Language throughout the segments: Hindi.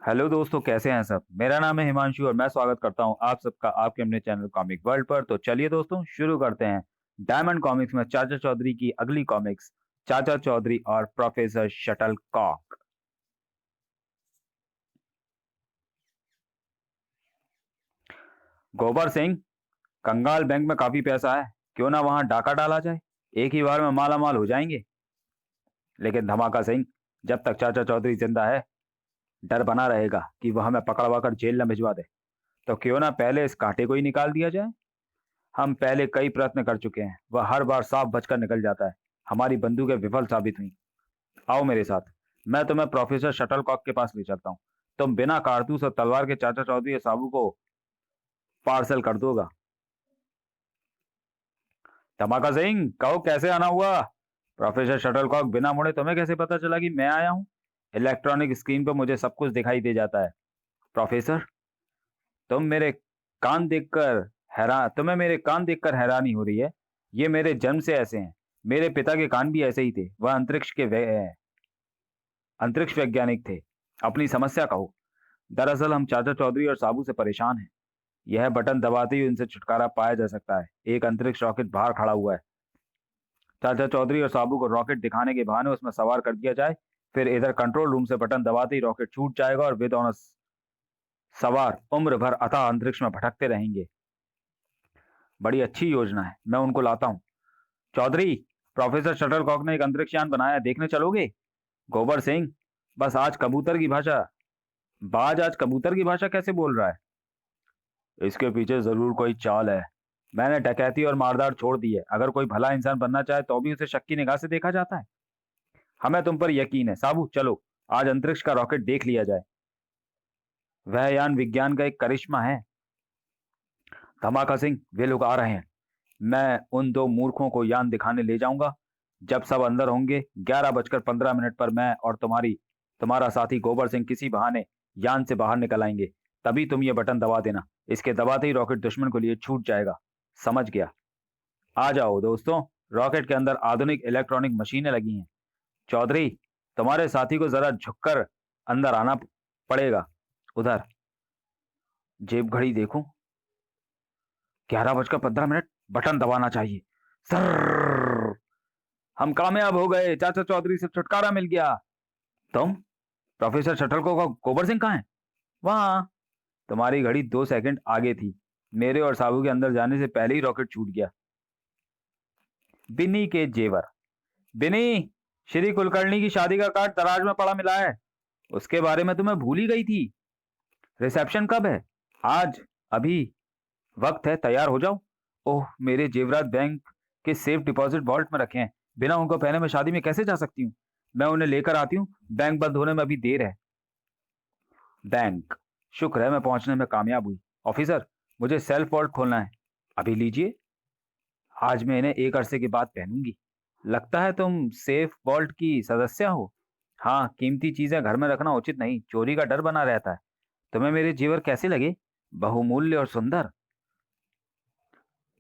हेलो दोस्तों, कैसे हैं सब। मेरा नाम है हिमांशु और मैं स्वागत करता हूं आप सबका आपके अपने चैनल कॉमिक वर्ल्ड पर। तो चलिए दोस्तों, शुरू करते हैं। डायमंड कॉमिक्स में चाचा चौधरी की अगली कॉमिक्स, चाचा चौधरी और प्रोफेसर शटल कॉक। गोबर सिंह, कंगाल बैंक में काफी पैसा है, क्यों ना वहां डाका डाला जाए। एक ही बार में माला माल हो जाएंगे। लेकिन धमाका सिंह, जब तक चाचा चौधरी जिंदा है डर बना रहेगा कि वह हमें पकड़वा कर जेल न भिजवा दे। तो क्यों ना पहले इस कांटे को ही निकाल दिया जाए। हम पहले कई प्रयत्न कर चुके हैं, वह हर बार साफ बचकर निकल जाता है। हमारी बंदूकें विफल साबित हुई। आओ मेरे साथ, मैं तुम्हें प्रोफेसर शटलकॉक के पास ले चलता हूँ। तुम बिना कारतूस और तलवार के चाचा चौधरी और साबू को पार्सल कर दोगा। धमाका सिंह, कहो कैसे आना हुआ। प्रोफेसर शटलकॉक, बिना मुड़े तुम्हें कैसे पता चला कि मैं आया हूँ। इलेक्ट्रॉनिक स्क्रीन पर मुझे सब कुछ दिखाई दे जाता है। प्रोफेसर, तुम मेरे कान देखकर तुम्हें मेरे कान देखकर हैरानी हो रही है। ये मेरे जन्म से ऐसे हैं। मेरे पिता के कान भी ऐसे ही थे। वह अंतरिक्ष वैज्ञानिक थे। अपनी समस्या कहो। दरअसल हम चाचा चौधरी और साबू से परेशान हैं। यह बटन दबाते ही उनसे छुटकारा पाया जा सकता है। एक अंतरिक्ष रॉकेट बाहर खड़ा हुआ है। चाचा चौधरी और साबू को रॉकेट दिखाने के बहाने उसमें सवार कर दिया जाए। फिर इधर कंट्रोल रूम से बटन दबाते ही रॉकेट छूट जाएगा और वे दोनों सवार उम्र भर अथाह अंतरिक्ष में भटकते रहेंगे। बड़ी अच्छी योजना है, मैं उनको लाता हूँ। चौधरी, प्रोफेसर शटलकॉक ने एक अंतरिक्ष यान बनाया, देखने चलोगे। गोबर सिंह, बस आज कबूतर की भाषा बाज आज कबूतर की भाषा कैसे बोल रहा है। इसके पीछे जरूर कोई चाल है। मैंने डकैती और मारदार छोड़ दी है। अगर कोई भला इंसान बनना चाहे तो भी उसे शक की निगाह से देखा जाता है। हमें तुम पर यकीन है साबू, चलो आज अंतरिक्ष का रॉकेट देख लिया जाए। वह यान विज्ञान का एक करिश्मा है। धमाका सिंह, वे लोग आ रहे हैं। मैं उन दो मूर्खों को यान दिखाने ले जाऊंगा। जब सब अंदर होंगे 11:15 पर मैं और तुम्हारा साथी गोबर सिंह किसी बहाने यान से बाहर निकल आएंगे। तभी तुम ये बटन दबा देना। इसके दबाते ही रॉकेट दुश्मन को लिए छूट जाएगा। समझ गया। आ जाओ दोस्तों। रॉकेट के अंदर आधुनिक इलेक्ट्रॉनिक मशीनें लगी हैं। चौधरी, तुम्हारे साथी को जरा झुककर अंदर आना पड़ेगा। उधर जेब घड़ी देखूं। 11:15, बटन दबाना चाहिए। सर, हम कामयाब हो गए। चाचा चौधरी से छुटकारा मिल गया। तुम, प्रोफेसर शटलकॉक का गोबर सिंह कहाँ है। वहां। तुम्हारी घड़ी 2 सेकंड आगे थी। मेरे और साबू के अंदर जाने से पहले ही रॉकेट छूट गया। बिन्नी के जेवर। बिन्नी, श्री कुलकर्णी की शादी का कार्ड दराज में पड़ा मिला है। उसके बारे में तुम्हें भूल ही गई थी। रिसेप्शन कब है। आज। अभी। वक्त है, तैयार हो जाओ। ओह, मेरे जेवरात बैंक के सेफ डिपॉजिट वॉल्ट में रखे हैं। बिना उनको पहने मैं शादी में कैसे जा सकती हूँ। मैं उन्हें लेकर आती हूँ। बैंक बंद होने में अभी देर है। बैंक। शुक्र है मैं पहुंचने में कामयाब हुई। ऑफिसर, मुझे सेल्फ वॉल्ट खोलना है। अभी लीजिए। आज मैं इन्हें एक अरसे के बाद पहनूंगी। लगता है तुम सेफ वॉल्ट की सदस्य हो। हाँ, कीमती चीजें घर में रखना उचित नहीं, चोरी का डर बना रहता है। तुम्हें मेरे जेवर कैसे लगे। बहुमूल्य और सुंदर।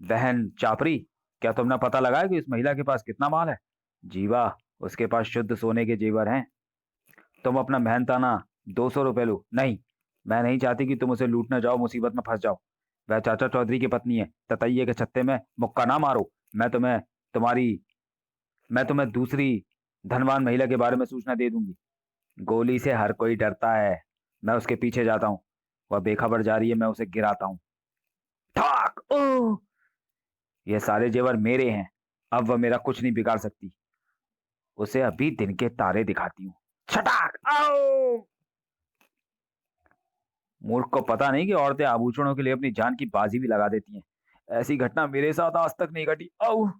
बहन चापरी, क्या तुमने पता लगाया कि इस महिला के पास कितना माल है। जीवा, उसके पास शुद्ध सोने के जेवर हैं। तुम अपना मेहनताना 200 रुपए लो। नहीं, मैं नहीं चाहती कि तुम उसे लूटने जाओ, मुसीबत में फंस जाओ। वह चाचा चौधरी की पत्नी है। ततैये के छत्ते में मुक्का ना मारो। मैं तुम्हें तुम्हारी मैं तुम्हें दूसरी धनवान महिला के बारे में सूचना दे दूंगी। गोली से हर कोई डरता है। मैं उसके पीछे जाता हूँ। वह बेखबर जा रही है, मैं उसे गिराता हूँ। ठाक। ओह, ये सारे जेवर मेरे हैं। अब वह मेरा कुछ नहीं बिगाड़ सकती। उसे अभी दिन के तारे दिखाती हूँ। छटाक। आओ। मूर्ख को पता नहीं कि औरतें आभूषणों के लिए अपनी जान की बाजी भी लगा देती हैं। ऐसी घटना मेरे साथ आज तक नहीं घटी। आओ।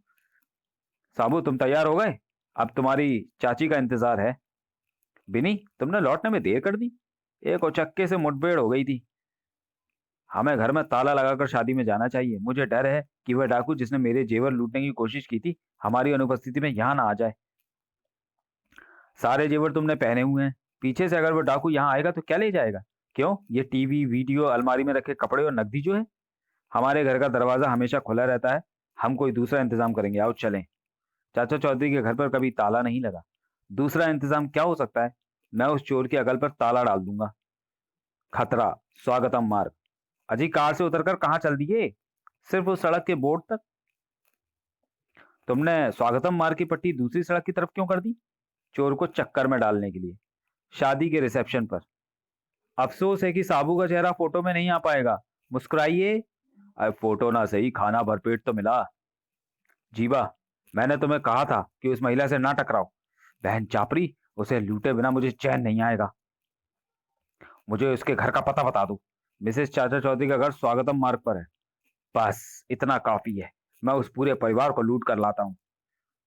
साबू, तुम तैयार हो गए। अब तुम्हारी चाची का इंतजार है। बिनी, तुमने लौटने में देर कर दी। एक उचक्के से मुठभेड़ हो गई थी। हमें घर में ताला लगाकर शादी में जाना चाहिए। मुझे डर है कि वह डाकू जिसने मेरे जेवर लूटने की कोशिश की थी हमारी अनुपस्थिति में यहाँ ना आ जाए। सारे जेवर तुमने पहने हुए हैं। पीछे से अगर वो डाकू यहाँ आएगा तो क्या ले जाएगा। क्यों, ये टीवी, वीडियो, अलमारी में रखे कपड़े और नकदी जो है। हमारे घर का दरवाजा हमेशा खुला रहता है। हम कोई दूसरा इंतजाम करेंगे। आओ चलें। चाचा चौधरी के घर पर कभी ताला नहीं लगा। दूसरा इंतजाम क्या हो सकता है। मैं उस चोर की अकल पर ताला डाल दूंगा। खतरा। स्वागतम मार्ग। अजी कार से उतरकर कहाँ चल दिए? सिर्फ उस सड़क के बोर्ड तक। तुमने स्वागतम मार्ग की पट्टी दूसरी सड़क की तरफ क्यों कर दी? चोर को चक्कर में डालने के लिए। शादी के रिसेप्शन पर। अफसोस है कि साबू का चेहरा फोटो में नहीं आ पाएगा। मुस्कुराइए। अब फोटो ना सही, खाना भरपेट तो मिला। जीवा, मैंने तुम्हें कहा था कि उस महिला से ना टकराओ। बहन चापरी, उसे लूटे बिना मुझे चैन नहीं आएगा। मुझे उसके घर का पता बता दो। मिसेस चाचा चौधरी का घर स्वागतम मार्ग पर है। बस इतना काफी है। मैं उस पूरे परिवार को लूट कर लाता हूँ।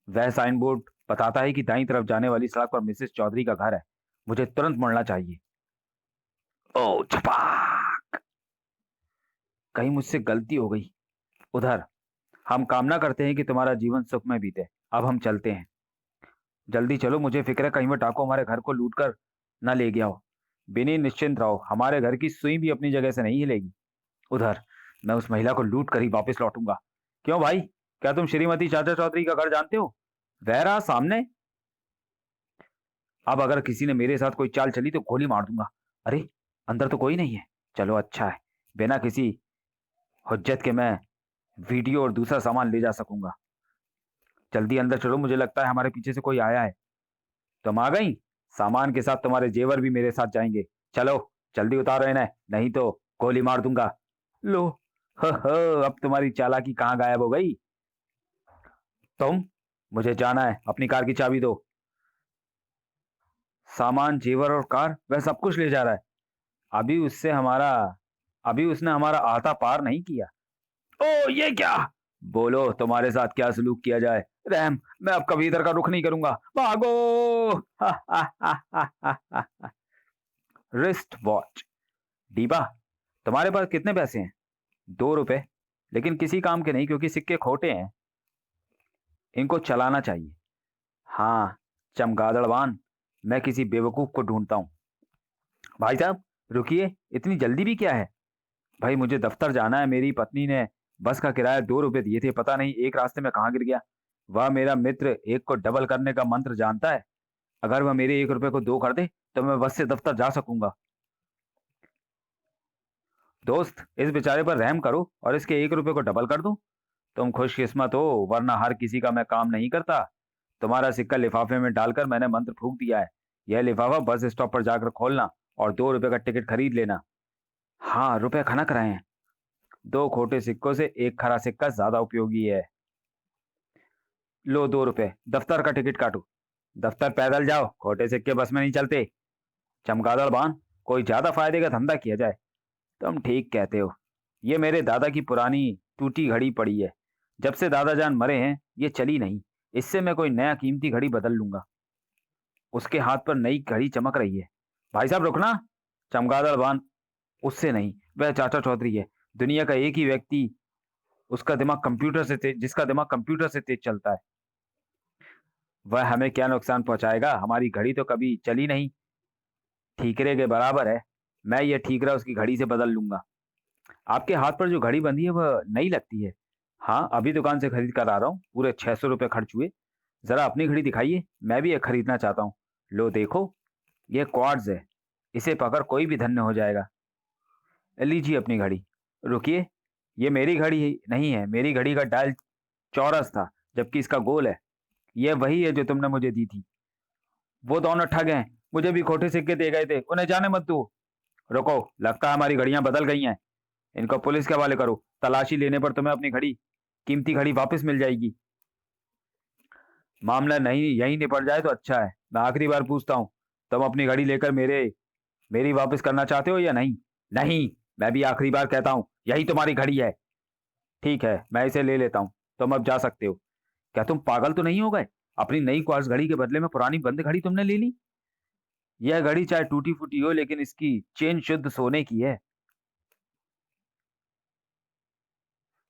वह साइन बोर्ड बताता है कि दाईं तरफ जाने वाली सड़क पर मिसेस चौधरी का घर है। मुझे तुरंत मुड़ना चाहिए। ओ छपा! कहीं मुझसे गलती हो गई। उधर। हम कामना करते हैं कि तुम्हारा जीवन सुख में बीते। अब हम चलते हैं। जल्दी चलो, मुझे फिक्र है कहीं वो डाकू हमारे घर को लूट कर न ले गया हो। बिनी निश्चिंत रहो, हमारे घर की सुई भी अपनी जगह से नहीं हिलेगी। उधर। मैं उस महिला को लूट कर ही वापस लौटूंगा। क्यों भाई, क्या तुम श्रीमती चाचा चौधरी का घर जानते हो? वह रहा सामने। अब अगर किसी ने मेरे साथ कोई चाल चली तो गोली मार दूंगा। अरे, अंदर तो कोई नहीं है। चलो अच्छा है, बिना किसी हुज्जत के मैं वीडियो और दूसरा सामान ले जा सकूंगा। जल्दी अंदर चलो, मुझे लगता है हमारे पीछे से कोई आया है। तुम आ गई? सामान के साथ तुम्हारे जेवर भी मेरे साथ जाएंगे। चलो, जल्दी उतारो इन्हें, नहीं तो गोली मार दूंगा। लो। अब तुम्हारी चालाकी कहाँ गायब हो गई? तुम। मुझे जाना है, अपनी कार की चाबी दो। सामान, जेवर और कार, वह सब कुछ ले जा रहा है। अभी उससे हमारा अभी उसने हमारा आता पार नहीं किया। ओ ये क्या? बोलो, तुम्हारे साथ क्या सलूक किया जाए? रहम, मैं अब कभी इधर का रुख नहीं करूंगा। भागो! Wrist watch. डीबा, तुम्हारे पास कितने पैसे हैं? 2 रुपए। लेकिन किसी काम के नहीं, क्योंकि सिक्के खोटे हैं। इनको चलाना चाहिए। हाँ, चमगादड़वान। मैं किसी बेवकूफ को ढूंढता हूँ। भाई साहब, रुकिए, इतनी जल्दी भी क्या है? भाई मुझे दफ्तर जाना है। मेरी पत्नी ने बस का किराया 2 रुपए दिए थे, पता नहीं एक रास्ते में कहाँ गिर गया। वह मेरा मित्र एक को डबल करने का मंत्र जानता है। अगर वह मेरे 1 रुपए को 2 कर दे तो मैं बस से दफ्तर जा सकूंगा। दोस्त, इस बेचारे पर रहम करो और इसके 1 रुपए को डबल कर दो। तुम खुशकिस्मत हो, वरना हर किसी का मैं काम नहीं करता। तुम्हारा सिक्का लिफाफे में डालकर मैंने मंत्र फूंक दिया है। यह लिफाफा बस स्टॉप पर जाकर खोलना और 2 रुपए का टिकट खरीद लेना। हाँ, रुपए खनक रहे हैं। 2 खोटे सिक्कों से एक खरा सिक्का ज्यादा उपयोगी है। लो 2 रुपए, दफ्तर का टिकट काटो। दफ्तर पैदल जाओ, खोटे सिक्के बस में नहीं चलते। चमगादड़ बांध, कोई ज्यादा फायदे का धंधा किया जाए। तुम ठीक कहते हो। ये मेरे दादा की पुरानी टूटी घड़ी पड़ी है। जब से दादाजान मरे हैं ये चली नहीं। इससे मैं कोई नया कीमती घड़ी बदल लूंगा। उसके हाथ पर नई घड़ी चमक रही है। भाई साहब रुकना। चमगादड़ बांध, उससे नहीं, वह चाचा चौधरी है। दुनिया का एक ही व्यक्ति उसका दिमाग कंप्यूटर से तेज जिसका दिमाग कंप्यूटर से तेज चलता है। वह हमें क्या नुकसान पहुंचाएगा? हमारी घड़ी तो कभी चली नहीं। ठीकरे के बराबर है। मैं ये ठीकरा उसकी घड़ी से बदल लूंगा। आपके हाथ पर जो घड़ी बंधी है वह नई लगती है। हाँ, अभी दुकान से खरीद कर आ रहा हूँ, पूरे 600 रुपये खर्च हुए। जरा अपनी घड़ी दिखाइए, मैं भी एक खरीदना चाहता हूँ। लो देखो, ये क्वार्ट्ज है। इसे पकड़ कोई भी धन्य हो जाएगा। लीजिए अपनी घड़ी। रुकिए, ये मेरी घड़ी नहीं है। मेरी घड़ी का डायल चौरस था, जबकि इसका गोल है। यह वही है जो तुमने मुझे दी थी। वो दोनों ठग हैं, मुझे भी खोटे सिक्के दे गए थे, उन्हें जाने मत दो। रुको, लगता है हमारी घड़ियां बदल गई हैं। इनको पुलिस के हवाले करो। तलाशी लेने पर तुम्हें अपनी घड़ी, कीमती घड़ी वापस मिल जाएगी। मामला नहीं यही निपट जाए तो अच्छा है। मैं आखिरी बार पूछता हूँ, तुम अपनी घड़ी लेकर मेरी वापस करना चाहते हो या नहीं? नहीं। मैं भी आखिरी बार कहता हूँ, यही तुम्हारी घड़ी है। ठीक है, मैं इसे ले लेता हूँ। तुम अब जा सकते हो। क्या तुम पागल तो नहीं हो गए? अपनी नई क्वार्ट्ज घड़ी के बदले में पुरानी बंद घड़ी तुमने ले ली। यह घड़ी चाहे टूटी फूटी हो, लेकिन इसकी चेन शुद्ध सोने की है।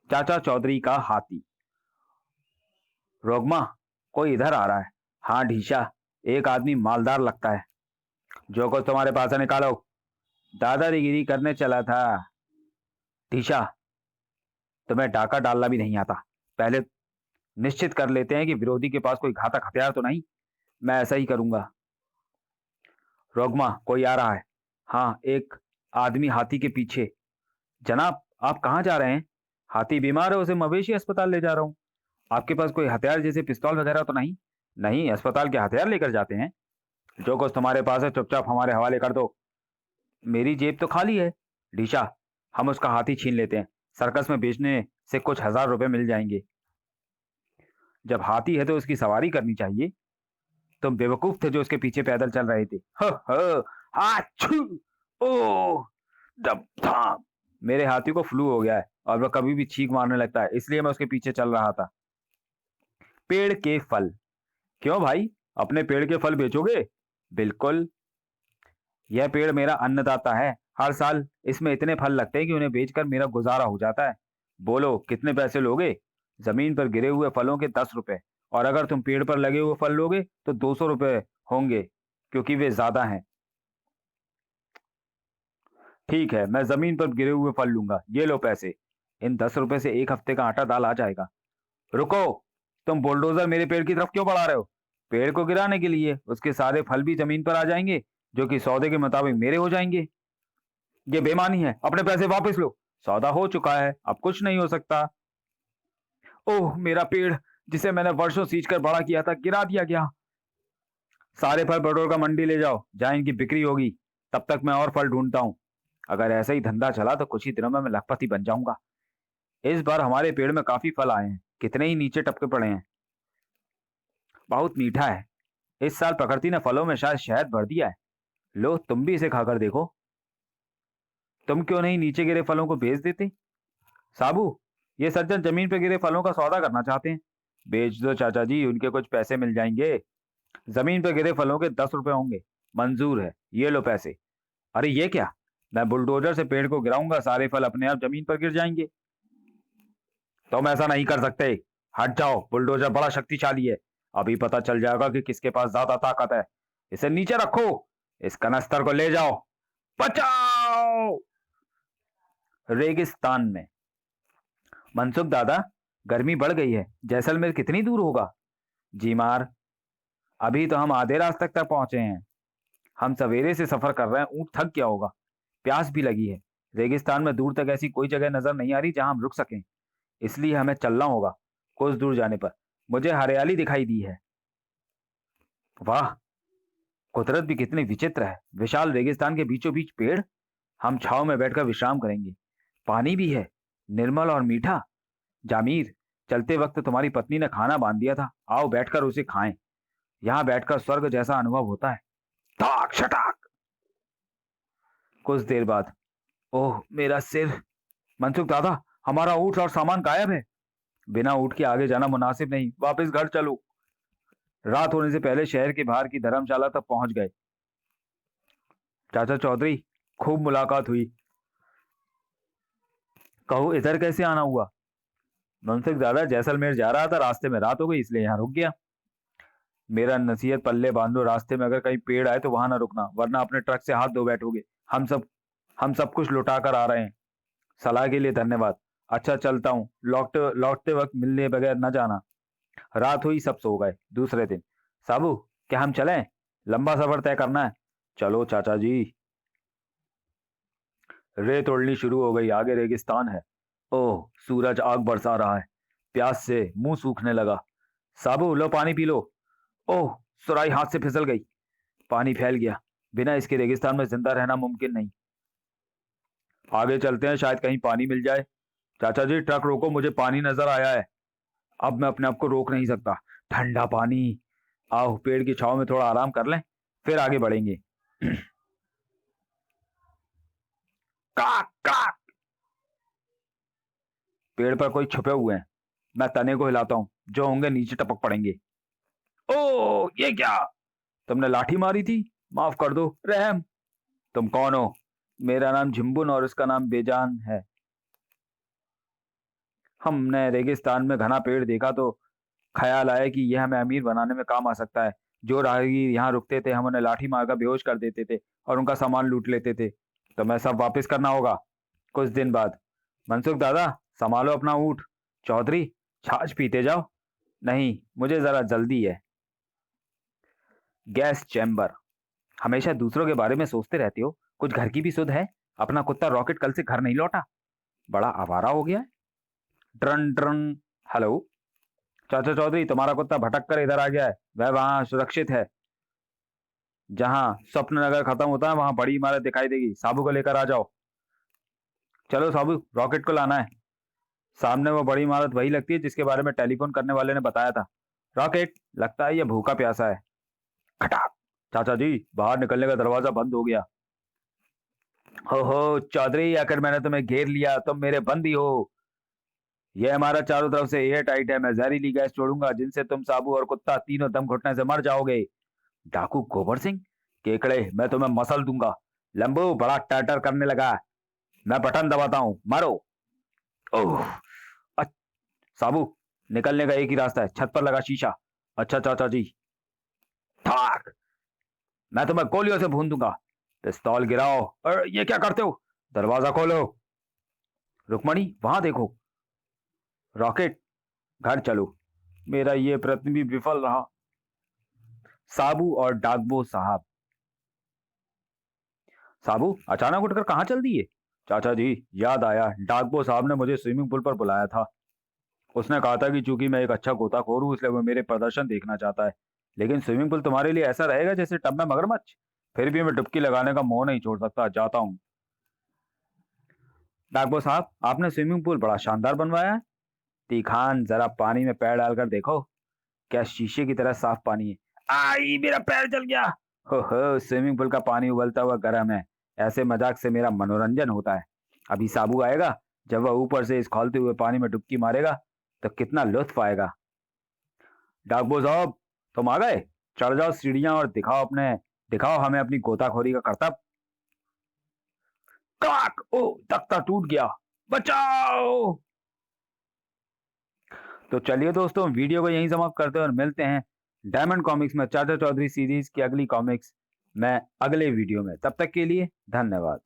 चाचा चौधरी का हाथी। रोगमा, कोई इधर आ रहा है। हाँ ढीशा, एक आदमी मालदार लगता है। जो कुछ तुम्हारे पास है निकालो। दादागिरी करने चला था। ढीशा, तुम्हें डाका डालना भी नहीं आता। पहले निश्चित कर लेते हैं कि विरोधी के पास कोई घातक हथियार तो नहीं। मैं ऐसा ही करूंगा। रोगमा, कोई आ रहा है। हाँ, एक आदमी हाथी के पीछे। जनाब, आप कहाँ जा रहे हैं? हाथी बीमार है, उसे मवेशी अस्पताल ले जा रहा हूँ। आपके पास कोई हथियार जैसे पिस्तौल वगैरह तो नहीं? नहीं, अस्पताल के हथियार लेकर जाते हैं? जो कुछ तुम्हारे पास है चुपचाप हमारे हवाले कर दो। मेरी जेब तो खाली है। ढीशा, हम उसका हाथी छीन लेते हैं। सर्कस में बेचने से कुछ हजार रुपए मिल जाएंगे। जब हाथी है तो उसकी सवारी करनी चाहिए। तुम बेवकूफ थे जो उसके पीछे पैदल चल रहे थे। ह ह आछू ओ दब धाम। मेरे हाथी को फ्लू हो गया है और वह कभी भी छींक मारने लगता है, इसलिए मैं उसके पीछे चल रहा था। पेड़ के फल। क्यों भाई, अपने पेड़ के फल बेचोगे? बिल्कुल। यह पेड़ मेरा अन्नदाता है। हर साल इसमें इतने फल लगते हैं कि उन्हें बेचकर मेरा गुजारा हो जाता है। बोलो कितने पैसे लोगे? जमीन पर गिरे हुए फलों के 10 रुपए, और अगर तुम पेड़ पर लगे हुए फल लोगे तो 200 रुपए होंगे, क्योंकि वे ज्यादा हैं। ठीक है, मैं जमीन पर गिरे हुए फल लूंगा। ये लो पैसे। इन 10 रुपए से एक हफ्ते का आटा दाल आ जाएगा। रुको, तुम बुलडोजर मेरे पेड़ की तरफ क्यों बढ़ा रहे हो? पेड़ को गिराने के लिए। उसके सारे फल भी जमीन पर आ जाएंगे, जो कि सौदे के मुताबिक मेरे हो जाएंगे। ये बेईमानी है, अपने पैसे वापस लो। सौदा हो चुका है, अब कुछ नहीं हो सकता। ओह, मेरा पेड़ जिसे मैंने वर्षों सींच कर बड़ा किया था, गिरा दिया गया। सारे फल बटोर का मंडी ले जाओ, जहां इनकी बिक्री होगी। तब तक मैं और फल ढूंढता हूँ। अगर ऐसा ही धंधा चला तो कुछ ही दिनों में मैं लखपति बन जाऊंगा। इस बार हमारे पेड़ में काफी फल आए हैं, कितने ही नीचे टपके पड़े हैं। बहुत मीठा है। इस साल प्रकृति ने फलों में शायद शहद भर दिया है। लो, तुम भी इसे खाकर देखो। तुम क्यों नहीं नीचे गिरे फलों को बेच देते? साबू, ये सज्जन जमीन पर गिरे फलों का सौदा करना चाहते हैं। बेच दो चाचा जी, उनके कुछ पैसे मिल जाएंगे। जमीन पर गिरे फलों के 10 रुपए होंगे। मंजूर है, ये लो पैसे। अरे ये क्या? मैं बुलडोजर से पेड़ को गिराऊंगा, सारे फल अपने आप जमीन पर गिर जाएंगे। तुम ऐसा नहीं कर सकते। हट जाओ, बुलडोजर बड़ा शक्तिशाली है। अभी पता चल जाएगा कि किसके पास ज्यादा ताकत है। इसे नीचे रखो। इस कनस्तर को ले जाओ। बचाओ। रेगिस्तान में। मनसुख दादा, गर्मी बढ़ गई है। जैसलमेर कितनी दूर होगा? जीमार, अभी तो हम आधे रास्ते तक पहुंचे हैं। हम सवेरे से सफर कर रहे हैं, ऊंट थक गया होगा। प्यास भी लगी है। रेगिस्तान में दूर तक ऐसी कोई जगह नजर नहीं आ रही जहां हम रुक सकें, इसलिए हमें चलना होगा। कुछ दूर जाने पर मुझे हरियाली दिखाई दी है। वाह, कुदरत भी कितनी विचित्र है। विशाल रेगिस्तान के बीचों बीच पेड़। हम छाव में बैठकर विश्राम करेंगे। पानी भी है, निर्मल और मीठा। जामीर, चलते वक्त तुम्हारी पत्नी ने खाना बांध दिया था, आओ बैठकर उसे खाएं। यहाँ बैठकर स्वर्ग जैसा अनुभव होता है। ताक छटाक। कुछ देर बाद, ओह मेरा सिर। मनसुख दादा, हमारा ऊँट और सामान गायब है। बिना ऊँट के आगे जाना मुनासिब नहीं, वापस घर चलो। रात होने से पहले शहर के बाहर की धर्मशाला तक पहुंच गए। चाचा चौधरी, खूब मुलाकात हुई। कहो इधर कैसे आना हुआ? मनसुख दादा, जैसलमेर जा रहा था, रास्ते में रात हो गई, इसलिए यहाँ रुक गया। मेरा नसीहत पल्ले बांधो, रास्ते में अगर कहीं पेड़ आए तो वहां ना रुकना, वरना अपने ट्रक से हाथ धो बैठोगे। हम सब कुछ लुटा कर आ रहे हैं। सलाह के लिए धन्यवाद। अच्छा चलता हूँ, लौटते लौटते वक्त मिलने बगैर न जाना। रात हुई, सब सो गए। दूसरे दिन, साबू, क्या हम चलें? लंबा सफर तय करना है। चलो चाचा जी। रेत उड़नी शुरू हो गई, आगे रेगिस्तान है। ओह, सूरज आग बरसा रहा है। प्यास से मुंह सूखने लगा। साबू, लो पानी पी लो। ओह, सुराही हाथ से फिसल गई। पानी फैल गया। बिना इसके रेगिस्तान में जिंदा रहना मुमकिन नहीं। आगे चलते हैं, शायद कहीं पानी मिल जाए। चाचा जी, ट्रक रोको, मुझे पानी नजर आया है। अब मैं अपने आप को रोक नहीं सकता। ठंडा पानी। आओ पेड़ की छांव में थोड़ा आराम कर लें, फिर आगे बढ़ेंगे। काक काक। पेड़ पर कोई छुपे हुए हैं। मैं तने को हिलाता हूं, जो होंगे नीचे टपक पड़ेंगे। ओ ये क्या? तुमने लाठी मारी थी? माफ कर दो, रहम। तुम कौन हो? मेरा नाम झिम्बुन और उसका नाम बेजान है। हमने रेगिस्तान में घना पेड़ देखा तो ख्याल आया कि यह हमें अमीर बनाने में काम आ सकता है। जो राहगीर यहाँ रुकते थे, हम उन्हें लाठी मारकर बेहोश कर देते थे और उनका सामान लूट लेते थे। तो मैं सब वापस करना होगा। कुछ दिन बाद, मनसुख दादा, संभालो अपना ऊँट। चौधरी, छाछ पीते जाओ। नहीं, मुझे जरा जल्दी है। Gas chamber. हमेशा दूसरों के बारे में सोचते रहते हो, कुछ घर की भी सुध है? अपना कुत्ता रॉकेट कल से घर नहीं लौटा, बड़ा आवारा हो गया है। Drawn drawn. हेलो चाचा चौधरी, तुम्हारा कुत्ता भटक कर इधर आ गया है। वह वहां सुरक्षित है। जहां स्वप्न नगर खत्म होता है वहां बड़ी इमारत दिखाई देगी। साबू को लेकर आ जाओ। चलो साबू, रॉकेट को लाना है। सामने वो बड़ी इमारत वही लगती है जिसके बारे में टेलीफोन करने वाले ने बताया था। रॉकेट, लगता है ये भूखा प्यासा है। खटाक। चाचा जी, बाहर निकलने का दरवाजा बंद हो गया। हो चौधरी, आखिर मैंने तुम्हें घेर लिया, तुम मेरे बंदी हो। यह इमारत चारों तरफ से एयर टाइट है। मैं जहरीली गैस छोड़ूंगा जिनसे तुम, साबू और कुत्ता तीनों दम घुटने से मर जाओगे। डाकू गोबर सिंह, केकड़े, मैं तुम्हें मसल दूंगा। लंबू बड़ा टर्टर करने लगा। मैं बटन दबाता हूँ, मारो। ओह। अ- साबू, निकलने का एक ही रास्ता है, छत पर लगा शीशा। अच्छा चाचा जी। ठाक। मैं तुम्हें गोलियों से भून दूंगा। पिस्तौल गिराओ। और ये क्या करते हो? दरवाजा खोलो। रुक्मणी, वहां देखो। रॉकेट, घर चलो। मेरा ये प्रयत्न भी विफल रहा। साबू और डाकबो साहब। साबू अचानक उठकर कहाँ चल दिए? चाचा जी, याद आया, डाकबो साहब ने मुझे स्विमिंग पूल पर बुलाया था। उसने कहा था कि चूंकि मैं एक अच्छा गोताखोर हूँ इसलिए वो मेरे प्रदर्शन देखना चाहता है। लेकिन स्विमिंग पूल तुम्हारे लिए ऐसा रहेगा जैसे टब में मगरमच्छ। फिर भी मैं डुबकी लगाने का मोह नहीं छोड़ सकता, जाता हूँ। डाकबो साहब, आपने स्विमिंग पूल बड़ा शानदार बनवाया है। तीखान, जरा पानी में पैर डालकर देखो, क्या शीशे की तरह साफ पानी है। आई, मेरा पैर जल गया। हो, स्विमिंग पूल का पानी उबलता हुआ गर्म है। ऐसे मजाक से मेरा मनोरंजन होता है। अभी साबू आएगा, जब वह ऊपर से इस खौलते हुए पानी में डुबकी मारेगा तो कितना लुत्फ आएगा। डाकबो साहब, तुम आ गए। चढ़ जाओ सीढ़ियां और दिखाओ हमें अपनी गोताखोरी का करतब। काक, ओ, तख्ता टूट गया। बचाओ। तो चलिए दोस्तों, वीडियो को यहीं समाप्त करते हैं और मिलते हैं डायमंड कॉमिक्स में चाचा चौधरी सीरीज की अगली कॉमिक्स में अगले वीडियो में। तब तक के लिए धन्यवाद।